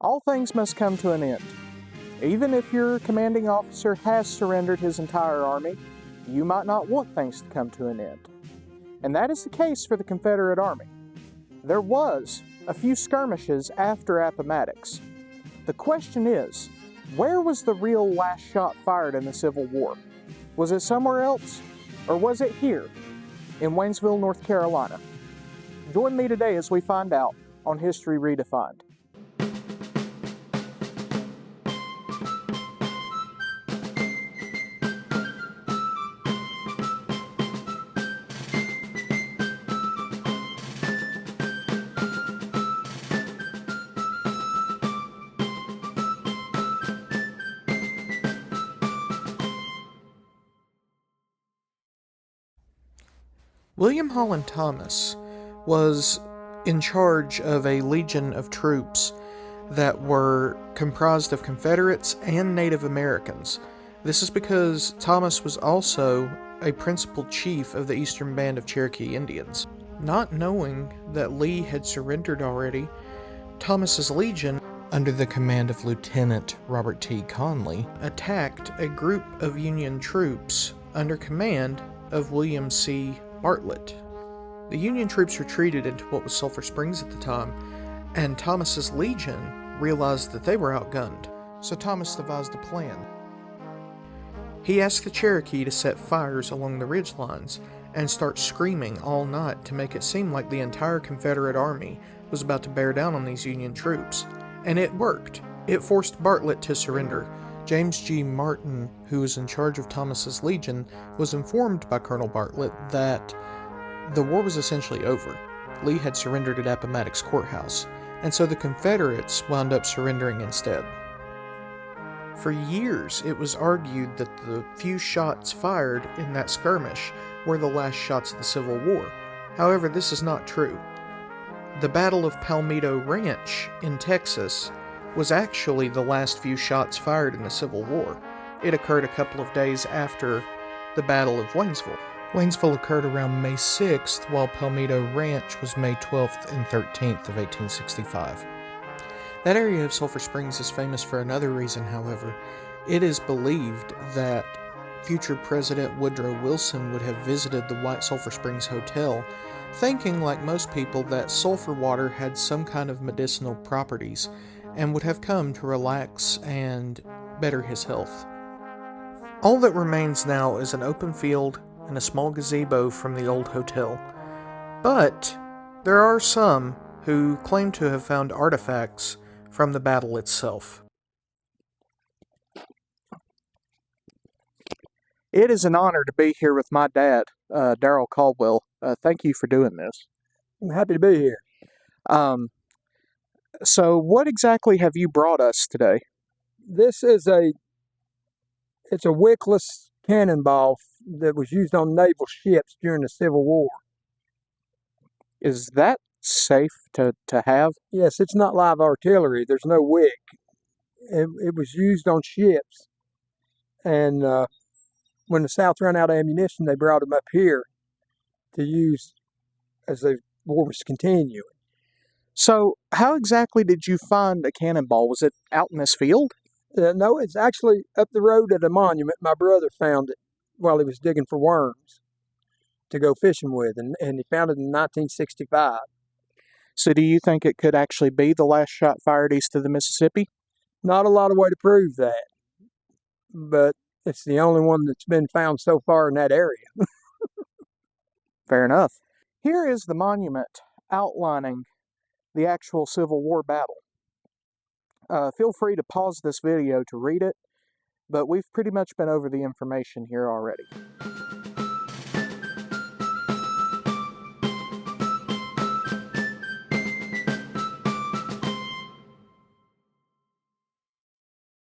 All things must come to an end. Even if your commanding officer has surrendered his entire army, you might not want things to come to an end. And that is the case for the Confederate Army. There was a few skirmishes after Appomattox. The question is, where was the real last shot fired in the Civil War? Was it somewhere else, or was it here in Waynesville, North Carolina? Join me today as we find out on History Redefined. William Holland Thomas was in charge of a legion of troops that were comprised of Confederates and Native Americans. This is because Thomas was also a principal chief of the Eastern Band of Cherokee Indians. Not knowing that Lee had surrendered already, Thomas's legion, under the command of Lieutenant Robert T. Conley, attacked a group of Union troops under command of William C. Bartlett. The Union troops retreated into what was Sulphur Springs at the time, and Thomas's legion realized that they were outgunned, so Thomas devised a plan. He asked the Cherokee to set fires along the ridge lines and start screaming all night to make it seem like the entire Confederate army was about to bear down on these Union troops. And it worked. It forced Bartlett to surrender. James G. Martin, who was in charge of Thomas's legion, was informed by Colonel Bartlett that the war was essentially over. Lee had surrendered at Appomattox Courthouse, and so the Confederates wound up surrendering instead. For years, it was argued that the few shots fired in that skirmish were the last shots of the Civil War. However, this is not true. The Battle of Palmito Ranch in Texas was actually the last few shots fired in the Civil War. It occurred a couple of days after the Battle of Waynesville. Waynesville occurred around May 6th, while Palmito Ranch was May 12th and 13th of 1865. That area of Sulphur Springs is famous for another reason, however. It is believed that future President Woodrow Wilson would have visited the White Sulphur Springs Hotel, thinking, like most people, that sulfur water had some kind of medicinal properties, and would have come to relax and better his health. All that remains now is an open field and a small gazebo from the old hotel. But there are some who claim to have found artifacts from the battle itself. It is an honor to be here with my dad, Darrell Caldwell. Thank you for doing this. I'm happy to be here. So what exactly have you brought us today? This is it's a wickless cannonball that was used on naval ships during the Civil War. Is that safe to have? Yes, it's not live artillery. There's no wick. It was used on ships. And when the South ran out of ammunition, they brought them up here to use as the war was continuing. So how exactly did you find a cannonball? Was it out in this field? No, it's actually up the road at a monument. My brother found it while he was digging for worms to go fishing with, and he found it in 1965. So do you think it could actually be the last shot fired east of the Mississippi? Not a lot of way to prove that, but it's the only one that's been found so far in that area. Fair enough. Here is the monument outlining the actual Civil War battle. Feel free to pause this video to read it, but we've pretty much been over the information here already.